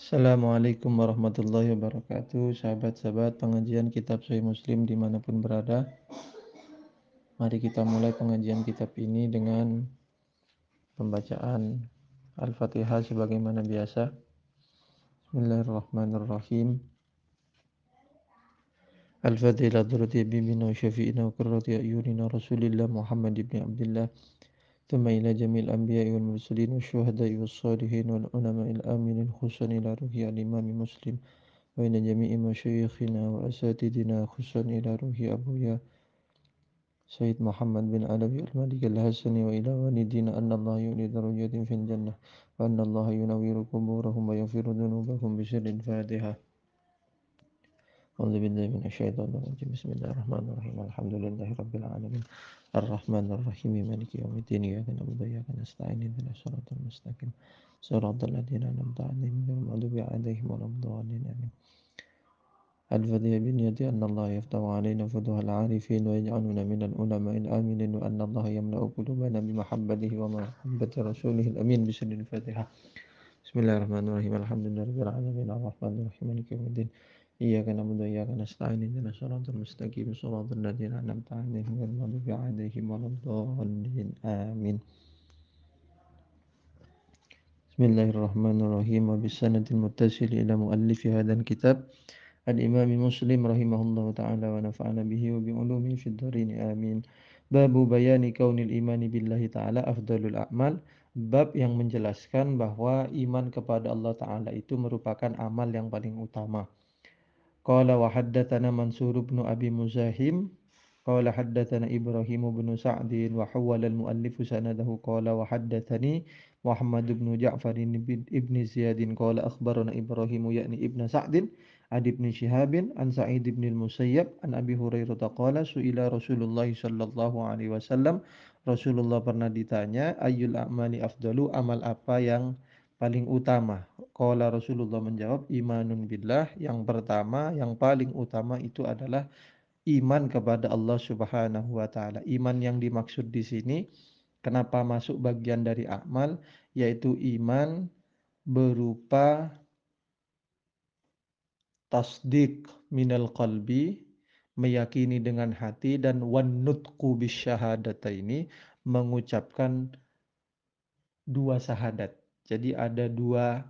Assalamualaikum warahmatullahi wabarakatuh. Sahabat-sahabat pengajian kitab Sahih Muslim dimanapun berada. Mari kita mulai pengajian kitab ini dengan pembacaan Al-Fatihah sebagaimana biasa. Bismillahirrahmanirrahim. Al-Fatihah ila hadrati habibina wa syafi'ina wa qurrati a'yunina Rasulillah Muhammad ibn Abdullah. ثم إلى جميع الأنبياء والمرسلين والشهداء والصالحين والعلماء الآمنين خصوصا إلى روح الإمام مسلم وإلى جميع مشايخنا وأساتذتنا خصوصا إلى روح أبويا سيد محمد بن علوي الملك الحسني وإلى والدينا أن الله يولي درجات في الجنة وأن الله ينور قبورهم ويغفر ذنوبهم بسر الفاتحة. أعوذ بالله من الشيطان الرجيم. بسم الله الرحمن الرحيم. الحمد لله رب العالمين الرحمن الرحيم مالك يوم الدين إياك نعبد وإياك نستعين اهدنا الصراط المستقيم صراط الذين أنعمت عليهم غير المغضوب عليهم ولا الضالين آمين. الفاتحة بنية أن الله يفتح علينا فتوح العارفين ويجعلنا من العلماء الآمنين وأن الله يملأ قلوبنا بمحبته ومحبة رسوله الأمين بسر الفاتحة. بسم الله الرحمن الرحيم. الحمد لله رب العالمين الرحمن الرحيم مالك يوم الدين إياك نعبد وإياك نستعين اهدنا الصراط المستقيم صراط الذين أنعمت عليهم غير المغضوب عليهم ولا الضالين آمين. بسم الله الرحمن الرحيم. وبالسند المتصل إلى مؤلف هذا الكتاب الإمام مسلم رحمه الله تعالى ونفعنا به وبعلومه في الدارين آمين. Bab bayani kaunil imani billahi ta'ala afdalul a'mal. Bab yang menjelaskan bahwa iman kepada Allah Ta'ala itu merupakan amal yang paling utama. Qala wa haddatsana Mansur bin Abi Muzahim qala haddatsana Ibrahim bin Sa'd wa hawala al-muallif sanadahu qala wa haddatsani Muhammad bin Ja'far ibn Ziyad qala akhbarana Ibrahim yakni ibn Sa'd an ibn Shihab an Sa'id ibn al-Musayyab an Abi Hurairah qala su'ila Rasulullah sallallahu alaihi wasallam. Rasulullah pernah ditanya ayyul a'mali afdalu, amal apa yang paling utama. Qala Rasulullah menjawab imanun billah, yang pertama yang paling utama itu adalah iman kepada Allah Subhanahu wa taala. Iman yang dimaksud di sini kenapa masuk bagian dari amal, yaitu iman berupa tasdik minal qalbi, meyakini dengan hati, dan wan nutqu bisyahadataini, mengucapkan dua syahadat. Jadi ada dua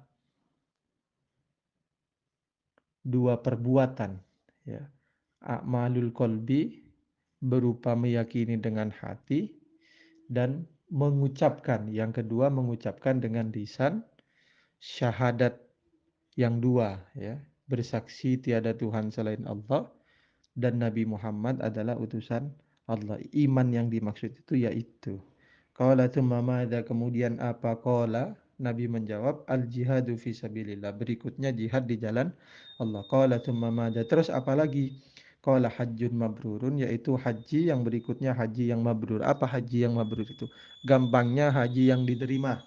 perbuatan, ya. A'malul qalbi berupa meyakini dengan hati dan mengucapkan, yang kedua mengucapkan dengan lisan, syahadat yang dua, ya, bersaksi tiada Tuhan selain Allah dan Nabi Muhammad adalah utusan Allah. Iman yang dimaksud itu yaitu qala tsumma madza, kemudian apa? Qala, Nabi menjawab al jihadu fi sabilillah, berikutnya jihad di jalan Allah. Qala tsumma madza, terus apa lagi? Qala hajjun mabrurun, yaitu haji yang berikutnya haji yang mabrur. Apa haji yang mabrur itu? Gampangnya haji yang diterima.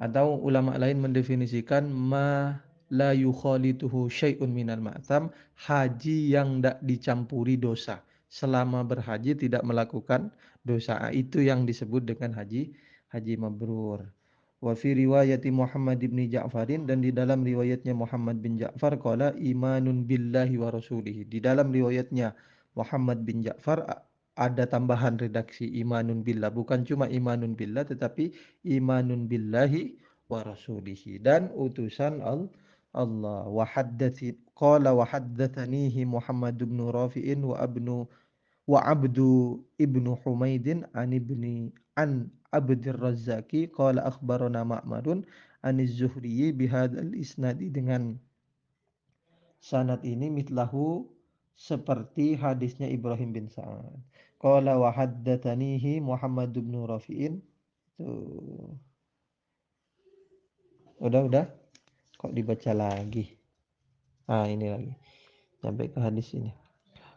Atau ulama lain mendefinisikan ma la yukhalituhu syai'un minal ma'tam, haji yang tidak dicampuri dosa. Selama berhaji tidak melakukan dosa, itu yang disebut dengan haji mabrur. Wa fi riwayati Muhammad bin Ja'farin, dan di dalam riwayatnya Muhammad bin Ja'far qala imanun billahi wa rasulihi. Di dalam riwayatnya Muhammad bin Ja'far ada tambahan redaksi imanun billah, bukan cuma imanun billah tetapi imanun billahi wa rasulihi, dan utusan Allah. Wa haddatsi qala wa haddatsanihi Muhammad bin Rafi'in wa Abdu ibnu Humaidin an Abdir Razzaqi qala akhbarana Ma'marun aniz Zuhri bihadzal isnadi, dengan sanad ini mitlahu seperti hadisnya Ibrahim bin Sa'ad. Qala wa haddatsanihi Muhammad bin Rafi'in. Tuh. Udah. Kok dibaca lagi? Ini lagi. Sampai ke hadis ini.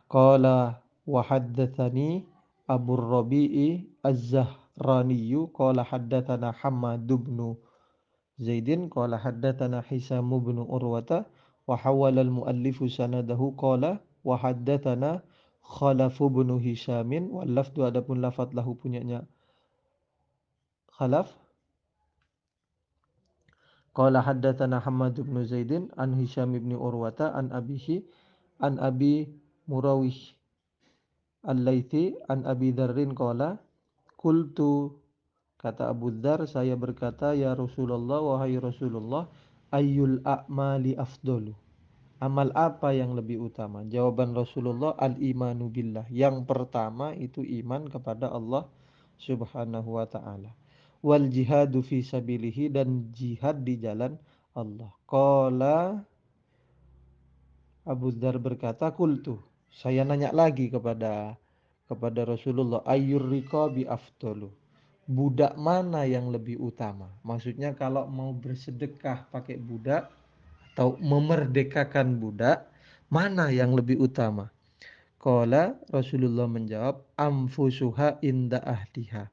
Qala wa haddatsani Abu Rabi'i Az-Zahrani qala haddatsana Hammad bin Zaidin qala haddatsana Hisam bin Urwata wa hawala al-muallif sanadahu qala wa haddatsana Khalaf bin Hishamin wal lafdu, adapun lafaz lahu punyanya Khalaf. Qala haddatsana Hammad bin Zaidin an Hisham bin Urwata an abihi an Abi Murawih Al-Laitsi an Abi Dzarrin qala qultu, kata Abu Dzar, saya berkata, ya Rasulullah, wahai Rasulullah, ayyul a'mali afdalu, amal apa yang lebih utama? Jawaban Rasulullah, al-imanu billah, yang pertama itu iman kepada Allah subhanahu wa ta'ala, wal jihadu fi sabilihi, dan jihad di jalan Allah. Qala, Abu Dzar berkata, kultu, saya nanya lagi kepada Rasulullah, ayyur riqabi afdalu, budak mana yang lebih utama? Maksudnya kalau mau bersedekah pakai budak atau memerdekakan budak, mana yang lebih utama? Qala, Rasulullah menjawab, amfusuha inda ahliha,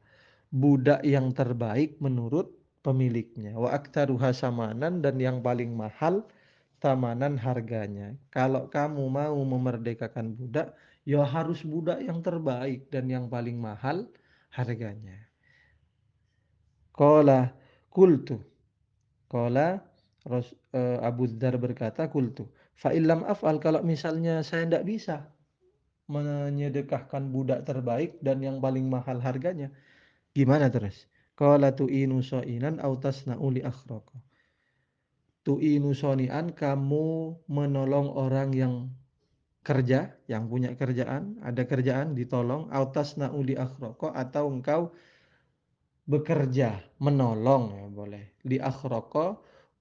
budak yang terbaik menurut pemiliknya, wa aktaruha samanan, dan yang paling mahal tamanan harganya. Kalau kamu mau memerdekakan budak, ya harus budak yang terbaik dan yang paling mahal harganya. Qala kultu, qala Abu Dzar berkata, kultu fa illam af'al, kalau misalnya saya tidak bisa menyedekahkan budak terbaik dan yang paling mahal harganya, gimana terus? Qala tu'inu sha'inan aw tasna'u li akhraqa, tu'inu shani'an, kamu menolong orang yang kerja, yang punya kerjaan, ada kerjaan ditolong, aw tasna'u li akhraqa, atau engkau bekerja menolong, ya boleh, li akhraqa,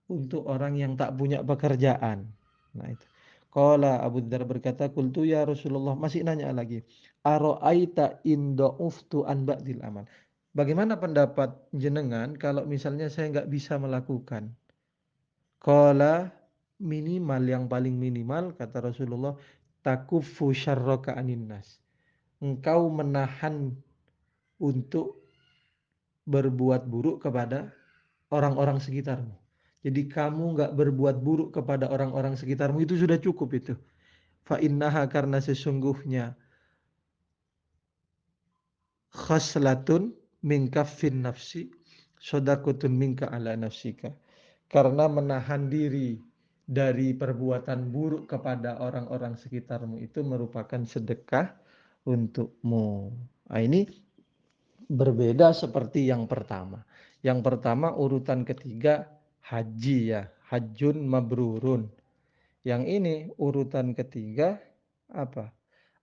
untuk orang yang tak punya pekerjaan. Nah itu. Qala, Abu Dzar berkata, qultu ya Rasulullah, masih nanya lagi, ara'aita in da'uftu an ba'dil amal, bagaimana pendapat jenengan kalau misalnya saya nggak bisa melakukan? Qala, minimal, yang paling minimal, kata Rasulullah, takuffu syarraka anin nas, engkau menahan untuk berbuat buruk kepada orang-orang sekitarmu. Jadi kamu nggak berbuat buruk kepada orang-orang sekitarmu, itu sudah cukup itu. Fa innaha, karena sesungguhnya, khaslatun min kaffin nafsi sodakutun minka ala nafsika, karena menahan diri dari perbuatan buruk kepada orang-orang sekitarmu itu merupakan sedekah untukmu. Nah, ini berbeda seperti yang pertama. Yang pertama urutan ketiga haji, ya, hajjun mabrurun. Yang ini urutan ketiga apa?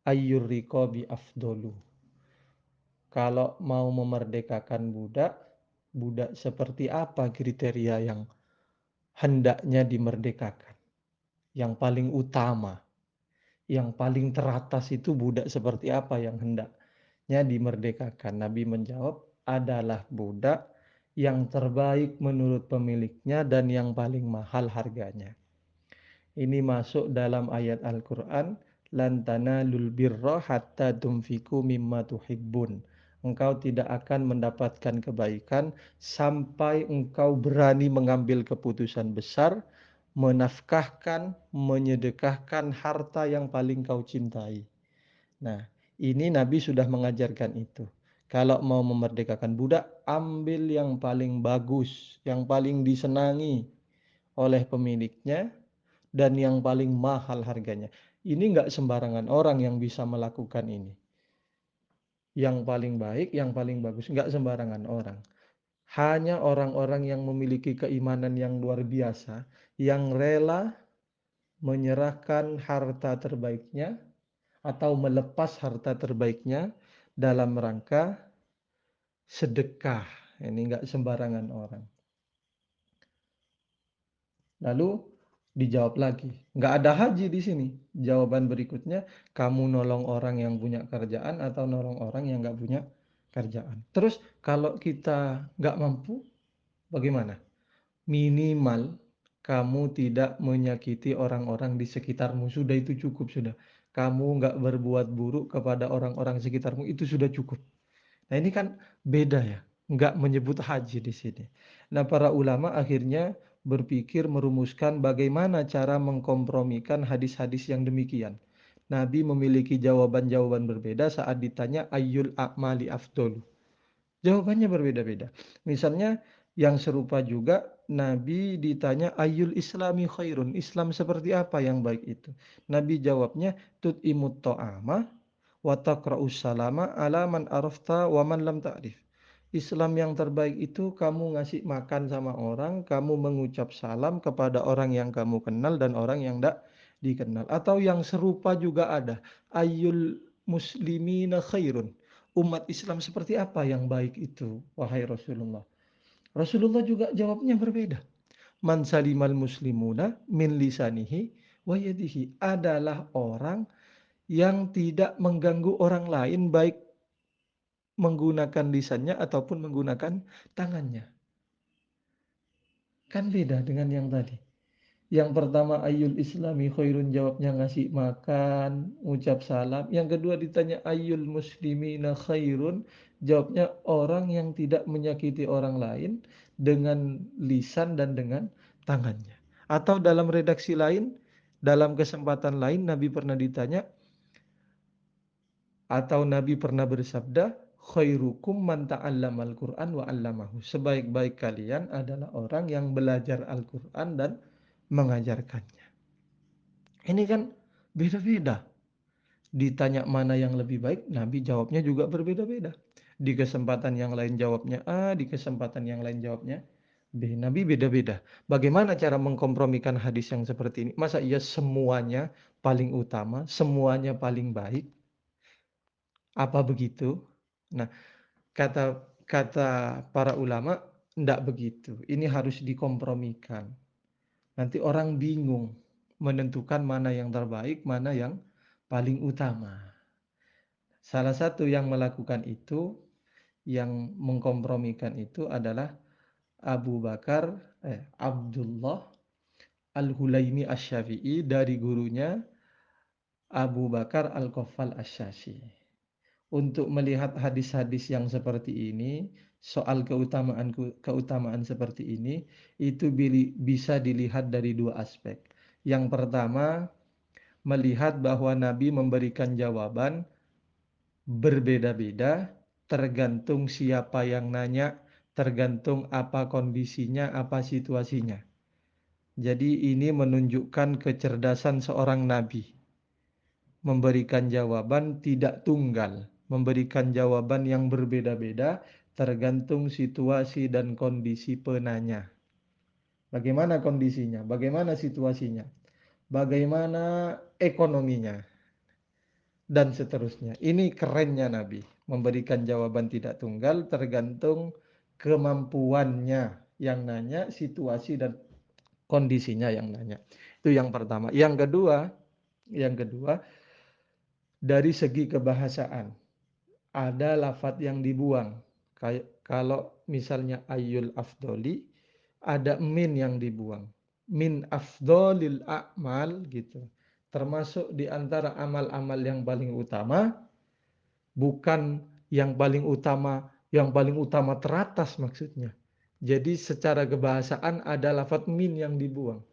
Ayyur riqabi afdolu. Kalau mau memerdekakan budak, budak seperti apa kriteria yang hendaknya dimerdekakan? Yang paling utama, yang paling teratas itu budak seperti apa yang hendaknya dimerdekakan? Nabi menjawab, adalah budak yang terbaik menurut pemiliknya dan yang paling mahal harganya. Ini masuk dalam ayat Al-Quran, lan tanalul birra hatta tunfiku mimma tuhibbun. Engkau tidak akan mendapatkan kebaikan sampai engkau berani mengambil keputusan besar, menafkahkan, menyedekahkan harta yang paling kau cintai. Nah, ini Nabi sudah mengajarkan itu. Kalau mau memerdekakan budak, ambil yang paling bagus, yang paling disenangi oleh pemiliknya, dan yang paling mahal harganya. Ini nggak sembarangan orang yang bisa melakukan ini. Yang paling baik, yang paling bagus, nggak sembarangan orang. Hanya orang-orang yang memiliki keimanan yang luar biasa, yang rela menyerahkan harta terbaiknya atau melepas harta terbaiknya dalam rangka sedekah. Ini nggak sembarangan orang. Lalu dijawab lagi, nggak ada haji di sini. Jawaban berikutnya, kamu nolong orang yang punya kerjaan atau nolong orang yang nggak punya kerjaan. Terus kalau kita nggak mampu, bagaimana? Minimal kamu tidak menyakiti orang-orang di sekitarmu. Sudah, itu cukup sudah. Kamu nggak berbuat buruk kepada orang-orang sekitarmu, itu sudah cukup. Nah ini kan beda ya, nggak menyebut haji di sini. Nah para ulama akhirnya berpikir merumuskan bagaimana cara mengkompromikan hadis-hadis yang demikian. Nabi memiliki jawaban-jawaban berbeda saat ditanya ayyul a'mali afdol. Jawabannya berbeda-beda. Misalnya Yang serupa juga Nabi ditanya ayyul islami khairun, Islam seperti apa yang baik itu? Nabi jawabnya tut'imut ta'ama wa taqra'us salama ala man arafta wa man lam ta'rif. Islam yang terbaik itu kamu ngasih makan sama orang, kamu mengucap salam kepada orang yang kamu kenal dan orang yang tidak dikenal. Atau yang serupa juga ada, ayyul muslimina khairun. Umat Islam seperti apa yang baik itu, wahai Rasulullah? Rasulullah juga jawabnya berbeda. Man salimal muslimuna min lisanihi wa yadihi, adalah orang yang tidak mengganggu orang lain baik menggunakan lisannya ataupun menggunakan tangannya. Kan beda dengan yang tadi. Yang pertama ayyul islami khairun, jawabnya ngasih makan, ucap salam. Yang kedua ditanya ayyul muslimina khairun, jawabnya orang yang tidak menyakiti orang lain dengan lisan dan dengan tangannya. Atau dalam redaksi lain, dalam kesempatan lain Nabi pernah ditanya, atau Nabi pernah bersabda, khairukum man ta'allamal Qur'an wa 'allamahu. Sebaik-baik kalian adalah orang yang belajar Al-Qur'an dan mengajarkannya. Ini kan beda-beda. Ditanya mana yang lebih baik, Nabi jawabnya juga berbeda-beda. Di kesempatan yang lain jawabnya A, di kesempatan yang lain jawabnya B. Nabi beda-beda. Bagaimana cara mengkompromikan hadis yang seperti ini? Masa iya semuanya paling utama, semuanya paling baik? Apa begitu? Nah, kata kata para ulama, enggak begitu. Ini harus dikompromikan. Nanti orang bingung menentukan mana yang terbaik, mana yang paling utama. Salah satu yang melakukan itu, yang mengkompromikan itu adalah Abu Bakar, Abdullah Al-Hulaimi Asy-Syafi'i, dari gurunya Abu Bakar Al-Qaffal Asy-Syafi'i. Untuk melihat hadis-hadis yang seperti ini, soal keutamaan seperti ini, itu bisa dilihat dari dua aspek. Yang pertama, melihat bahwa Nabi memberikan jawaban berbeda-beda, tergantung siapa yang nanya, tergantung apa kondisinya, apa situasinya. Jadi ini menunjukkan kecerdasan seorang Nabi, memberikan jawaban tidak tunggal, memberikan jawaban yang berbeda-beda tergantung situasi dan kondisi penanya. Bagaimana kondisinya? Bagaimana situasinya? Bagaimana ekonominya? Dan seterusnya. Ini kerennya Nabi, memberikan jawaban tidak tunggal tergantung kemampuannya yang nanya, situasi dan kondisinya yang nanya. Itu yang pertama. Yang kedua, dari segi kebahasaan, ada lafadz yang dibuang. Kayak kalau misalnya ayyul afdoli, ada min yang dibuang. Min afdolil a'mal gitu. Termasuk di antara amal-amal yang paling utama, bukan yang paling utama teratas maksudnya. Jadi secara kebahasaan ada lafadz min yang dibuang.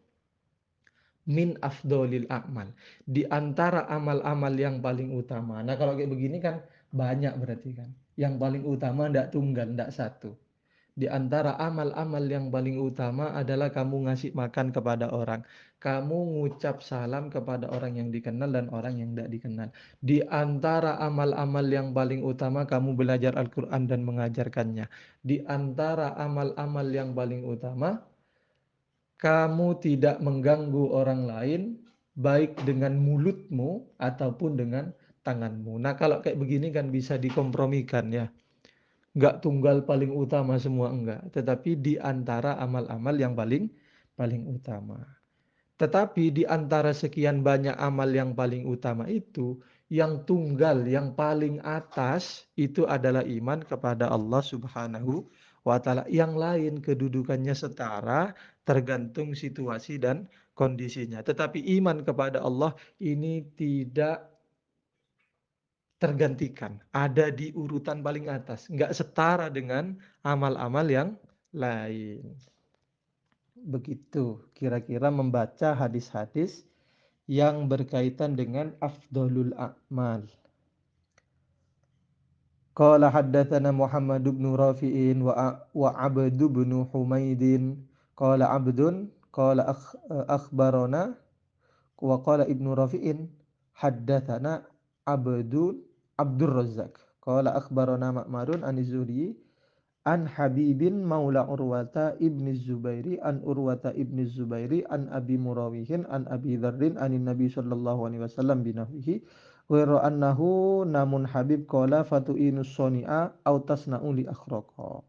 Min afdolil a'mal, di antara amal-amal yang paling utama. Nah kalau kayak begini kan banyak berarti kan. Yang paling utama ndak tunggal, ndak satu. Di antara amal-amal yang paling utama adalah kamu ngasih makan kepada orang. Kamu ngucap salam kepada orang yang dikenal dan orang yang tidak dikenal. Di antara amal-amal yang paling utama kamu belajar Al-Quran dan mengajarkannya. Di antara amal-amal yang paling utama kamu tidak mengganggu orang lain baik dengan mulutmu ataupun dengan tanganmu. Nah kalau kayak begini kan bisa dikompromikan ya. Enggak tunggal paling utama semua enggak. Tetapi di antara amal-amal yang paling paling utama. Tetapi di antara sekian banyak amal yang paling utama itu, yang tunggal, yang paling atas itu adalah iman kepada Allah Subhanahu wa Ta'ala. Yang lain kedudukannya setara, tergantung situasi dan kondisinya. Tetapi iman kepada Allah ini tidak tergantikan, ada di urutan paling atas, nggak setara dengan amal-amal yang lain. Begitu kira-kira membaca hadis-hadis yang berkaitan dengan afdolul a'mal. Qala haddatsana Muhammad bin Rafi'in wa Abd bin Humaidin qala Abdun qala akhbarana wa qala Ibnu Rafi'in haddatsana Abdur Razzaq qala akhbarana Ma'marun an Zuhri an Habibin maula Urwata ibni Zubairi an Urwata ibni Zubairi an Abi Murawihin an Abi Dzarrin anin Nabi sallallahu alaihi wasallam binahwihi wa annahu namun Habib qala fatu'inus soni'a au tasna'u li akhraqa.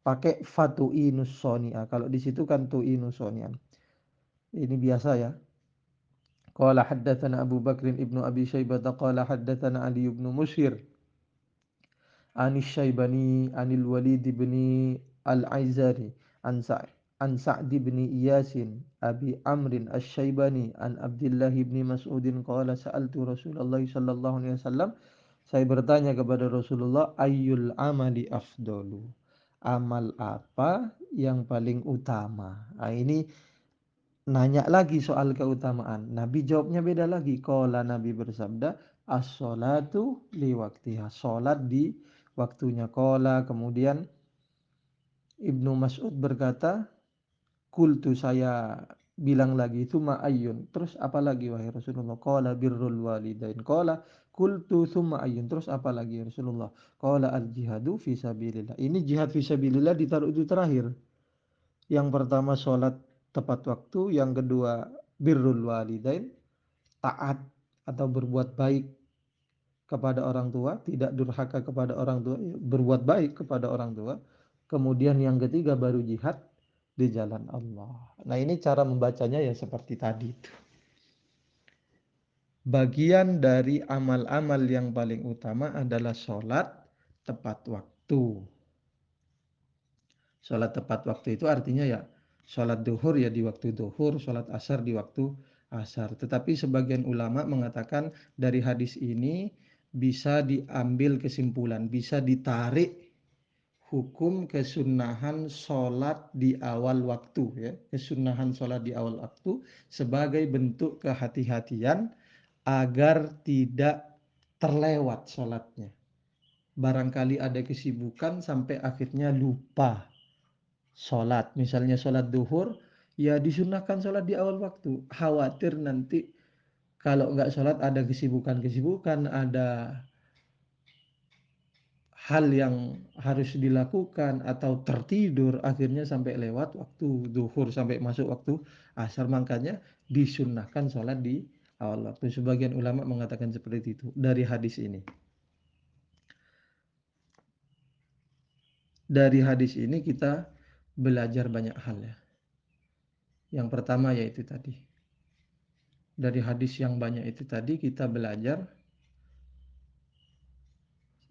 Pakai fatu'inus soni'a. Kalau di situ kan tu'inus soni'an. Ini biasa ya. Qala haddatsana Abu Bakrin ibnu Abi Syaibah qala haddatsana Ali ibnu Musyir Anis Syaibani Anil Walid bin Al-Aizari an Sa'd bin Iyasin Abi Amrin Asy-Syaibani an Abdullah bin Mas'udin qala sa'altu Rasulullah sallallahu alaihi wasallam, saya bertanya kepada Rasulullah, ayyul amali afdalu, amal apa yang paling utama. Nah, ini nanya lagi soal keutamaan. Nabi jawabnya beda lagi. Qala, Nabi bersabda, as-sholatu li waktiha. Salat di waktunya. Qala, kemudian Ibnu Mas'ud berkata, kultu, saya bilang lagi, tsumma ayyun. Terus apa lagi wahai Rasulullah? Qala birrul walidain. Qala kultu tsumma ayyun. Terus apa lagi ya Rasulullah? Qala al jihadu fi sabilillah. Ini jihad fi sabilillah ditaruh itu terakhir. Yang pertama sholat tepat waktu, yang kedua birrul walidain, taat atau berbuat baik kepada orang tua, tidak durhaka kepada orang tua, berbuat baik kepada orang tua. Kemudian yang ketiga baru jihad di jalan Allah. Nah, ini cara membacanya ya seperti tadi itu. Bagian dari amal-amal yang paling utama adalah sholat tepat waktu. Sholat tepat waktu itu artinya ya sholat duhur ya di waktu duhur, sholat asar di waktu asar. Tetapi sebagian ulama mengatakan dari hadis ini bisa diambil kesimpulan, bisa ditarik hukum kesunahan sholat di awal waktu ya. Kesunahan sholat di awal waktu sebagai bentuk kehati-hatian agar tidak terlewat sholatnya. Barangkali ada kesibukan sampai akhirnya lupa sholat, misalnya sholat duhur, ya disunahkan sholat di awal waktu. Khawatir nanti kalau nggak sholat ada kesibukan-kesibukan, ada hal yang harus dilakukan atau tertidur, akhirnya sampai lewat waktu duhur sampai masuk waktu asar. Makanya disunahkan sholat di awal waktu. Sebagian ulama mengatakan seperti itu dari hadis ini. Dari hadis ini kita belajar banyak hal ya. Yang pertama yaitu tadi, dari hadis yang banyak itu tadi kita belajar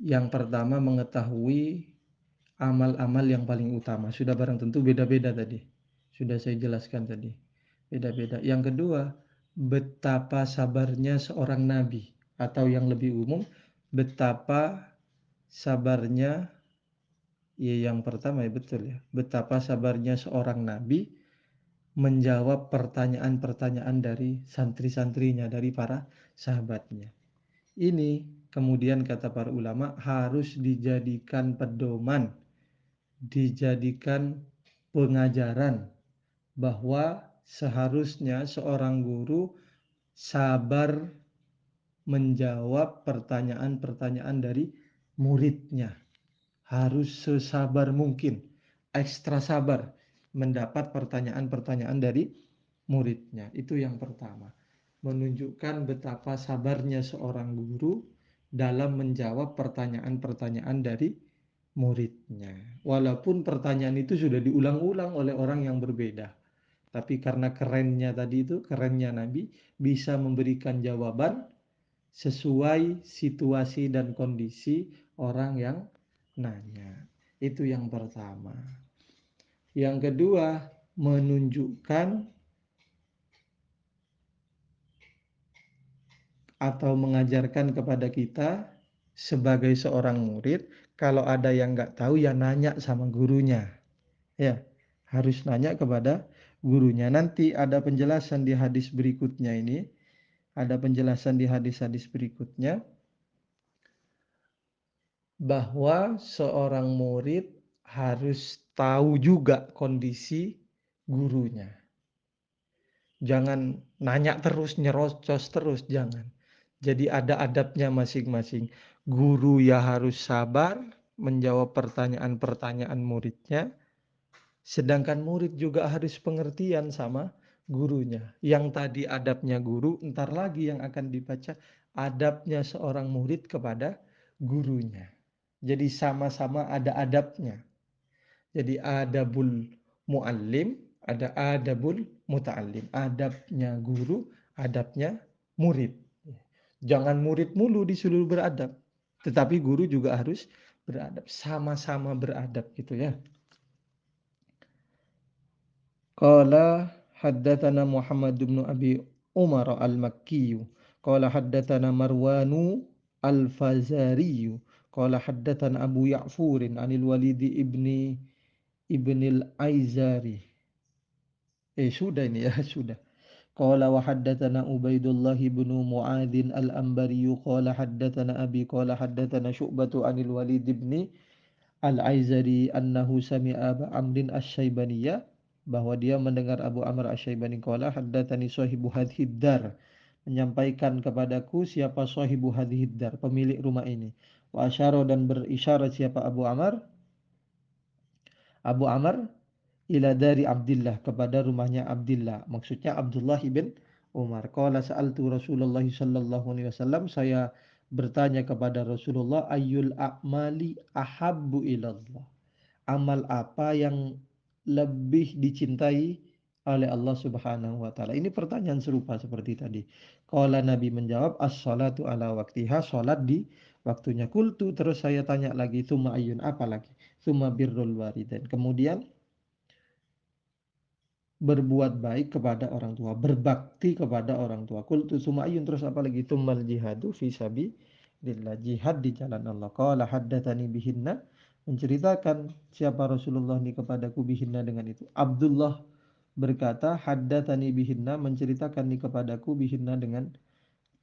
yang pertama mengetahui amal-amal yang paling utama. Sudah barang tentu beda-beda tadi. Sudah saya jelaskan tadi. Beda-beda. Yang kedua, betapa sabarnya seorang nabi, atau yang lebih umum, betapa sabarnya, ya yang pertama ya betul ya, betapa sabarnya seorang nabi menjawab pertanyaan-pertanyaan dari santri-santrinya, dari para sahabatnya. Ini kemudian kata para ulama harus dijadikan pedoman, dijadikan pengajaran bahwa seharusnya seorang guru sabar menjawab pertanyaan-pertanyaan dari muridnya. Harus sesabar mungkin, ekstra sabar mendapat pertanyaan-pertanyaan dari muridnya. Itu yang pertama. Menunjukkan betapa sabarnya seorang guru dalam menjawab pertanyaan-pertanyaan dari muridnya. Walaupun pertanyaan itu sudah diulang-ulang oleh orang yang berbeda. Tapi karena kerennya tadi itu, kerennya Nabi bisa memberikan jawaban sesuai situasi dan kondisi orang yang nanya. Itu yang pertama. Yang kedua, menunjukkan atau mengajarkan kepada kita sebagai seorang murid, kalau ada yang nggak tahu ya nanya sama gurunya. Ya, harus nanya kepada gurunya. Nanti ada penjelasan di hadis berikutnya ini. Ada penjelasan di hadis-hadis berikutnya. bahwa seorang murid harus tahu juga kondisi gurunya. Jangan nanya terus, nyerocos terus, jangan. Jadi ada adabnya masing-masing. Guru ya harus sabar menjawab pertanyaan-pertanyaan muridnya, sedangkan murid juga harus pengertian sama gurunya. Yang tadi adabnya guru, ntar lagi yang akan dibaca adabnya seorang murid kepada gurunya. Jadi sama-sama ada adabnya. Jadi adabul muallim, ada adabul muta'allim. Adabnya guru, adabnya murid. Jangan murid mulu disuruh beradab. Tetapi guru juga harus beradab. Sama-sama beradab gitu ya. Qala haddatsana Muhammad bin Abi Umar al-Makki. Qala haddatsana Marwanu al-Fazari. Qala haddatsana Abu Ya'fur anil Walid ibnil Aizari. Sudah ini ya, sudah. Qala wa haddatsana Ubaidullah bin Muadzin al-Anbari qala haddatsana Abi qala haddatsana Syu'batu anil Walid ibn al-Aizari annahu sami'a Aba Amrin asy-Syaibaniyya, bahwa dia mendengar Abu Amr asy-Syaibani qala haddatsani sahibu hadhid dar, menyampaikan kepadaku siapa sahibu hadhid dar, pemilik rumah ini. Wa asyara, dan berisyarat siapa Abu Amr ila dari Abdullah, kepada rumahnya Abdullah, maksudnya Abdullah ibn Umar. Qala sa'altu Rasulullah sallallahu alaihi wasallam, saya bertanya kepada Rasulullah, ayyul a'mali ahabbu ilallah, amal apa yang lebih dicintai oleh Allah Subhanahu wa taala. Ini pertanyaan serupa seperti tadi. Qala, Nabi menjawab, as-salatu ala waktiha, salat di waktunya. Qultu, terus saya tanya lagi, tsumma ayyun, apa lagi? Tsumma birrul walidain, kemudian berbuat baik kepada orang tua, berbakti kepada orang tua. Qultu tsumma ayyun, terus apa lagi? Tsummal jihadu fi sabilillah, jihad di jalan Allah. Qala haddatsani bihinna, menceritakan siapa Rasulullah ini kepadaku bihinna, dengan itu. Abdullah berkata, haddatsani bihinna, menceritakan ini kepadaku bihinna, dengan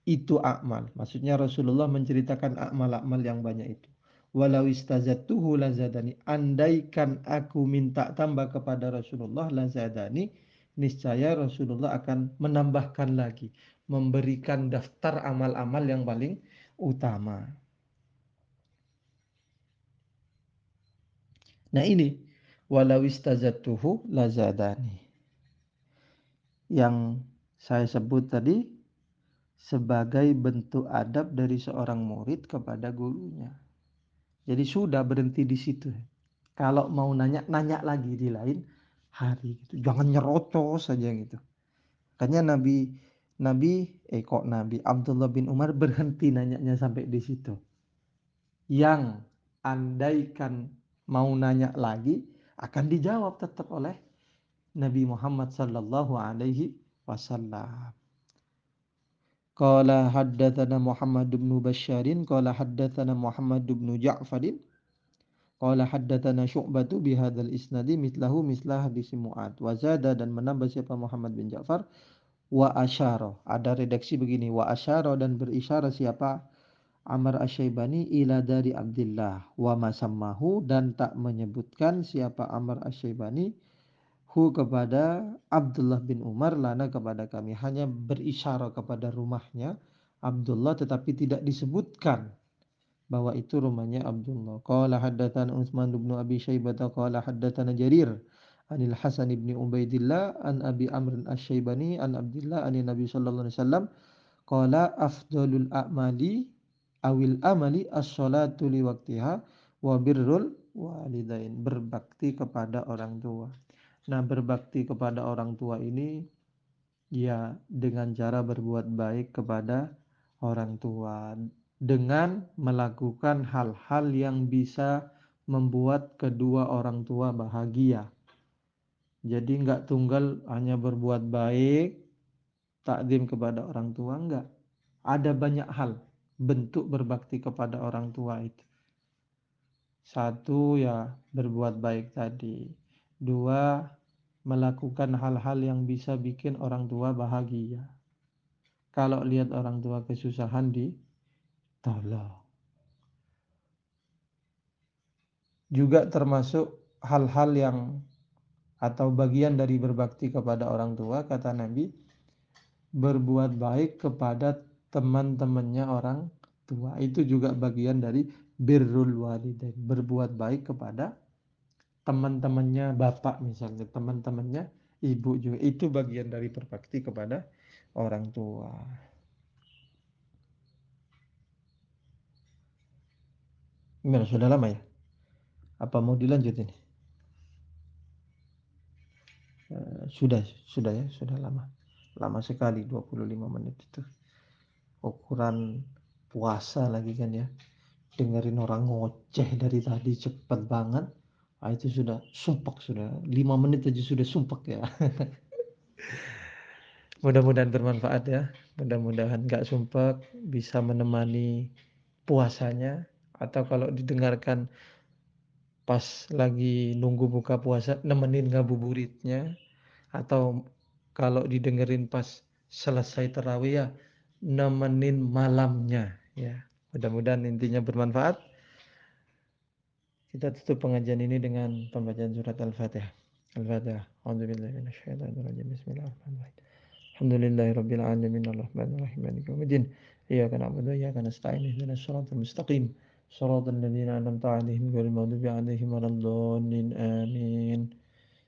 itu akmal. Maksudnya Rasulullah menceritakan akmal-akmal yang banyak itu. Walau istazattuhu lazadani, andaikan aku minta tambah kepada Rasulullah, lazadani, niscaya Rasulullah akan menambahkan lagi, memberikan daftar amal-amal yang paling utama. Nah ini, walau istazattuhu lazadani, yang saya sebut tadi sebagai bentuk adab dari seorang murid kepada gurunya. Jadi sudah berhenti di situ. Kalau mau nanya, nanya lagi di lain hari. Gitu. Jangan nyerocos saja gitu. Makanya Nabi Abdullah bin Umar berhenti nanyanya sampai di situ. Yang andaikan mau nanya lagi, akan dijawab tetap oleh Nabi Muhammad sallallahu alaihi wasallam. Qala haddatsana Muhammad bin Basyarin, qala haddatsana Muhammad bin Ja'farin, qala haddatsana Syu'batu bihadzal isnadi mithlahu mislah hadis Mu'ad. Wa zada, dan menambah siapa Muhammad bin Ja'far, wa asyara. Ada redaksi begini, wa asyara, dan berisyarah siapa Amr Asy-Syaibani ila dari Abdullah wa masammahu, dan tak menyebutkan siapa Amr Asy-Syaibani hu kepada Abdullah bin Umar, lana kepada kami, hanya berisyarah kepada rumahnya Abdullah, tetapi tidak disebutkan bahwa itu rumahnya Abdullah. Qala haddatsana Utsman bin Abi Syaibah qala haddatsana Jarir anil Hasan bin Ubaidillah an Abi Amr Asy-Syaibani an Abdullah an Nabi sallallahu alaihi wasallam qala afdalul a'mali awil amali as-salatu li waqtiha wa birrul walidain, berbakti kepada orang tua. Nah, berbakti kepada orang tua ini ya dengan cara berbuat baik kepada orang tua, dengan melakukan hal-hal yang bisa membuat kedua orang tua bahagia. Jadi enggak tunggal hanya berbuat baik, takdim kepada orang tua, enggak. Ada banyak hal bentuk berbakti kepada orang tua itu. Satu ya berbuat baik tadi. Dua, melakukan hal-hal yang bisa bikin orang tua bahagia. Kalau lihat orang tua kesusahan, ditolong. juga termasuk hal-hal yang atau bagian dari berbakti kepada orang tua, kata Nabi, berbuat baik kepada teman-temannya orang tua. Itu juga bagian dari birrul walidain, berbuat baik kepada teman-temannya bapak misalnya, teman-temannya ibu juga. Itu bagian dari berbakti kepada orang tua. Gimana, sudah lama ya? Apa mau dilanjutin? Sudah ya, sudah lama. Lama sekali 25 menit itu. Ukuran puasa lagi kan ya. Dengerin orang ngoceh dari tadi cepet banget. Ah, itu sudah sumpek, sudah 5 menit aja sudah sumpek ya. Mudah-mudahan bermanfaat ya. Mudah-mudahan nggak sumpek, bisa menemani puasanya. Atau kalau didengarkan pas lagi nunggu buka puasa, nemenin ngabuburitnya. Atau kalau didengerin pas selesai tarawih ya, nemenin malamnya ya. Mudah-mudahan intinya bermanfaat. Kita tutup pengajian ini dengan pembacaan surat Al-Fatihah. Al-Fatihah. A'udzubillahi minasyaitonirrajim. Bismillahirrahmanirrahim. Alhamdulillahirabbil alamin arrahmanir rahim maliki yaumiddin. Iyyaka na'budu wa iyyaka nasta'in ihdinas siratal mustaqim. Shiratal ladzina an'amta 'alaihim ghairil maghdubi 'alaihim waladdallin. Amin.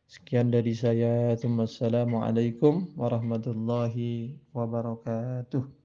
Sekian dari saya. Assalamualaikum warahmatullahi wabarakatuh.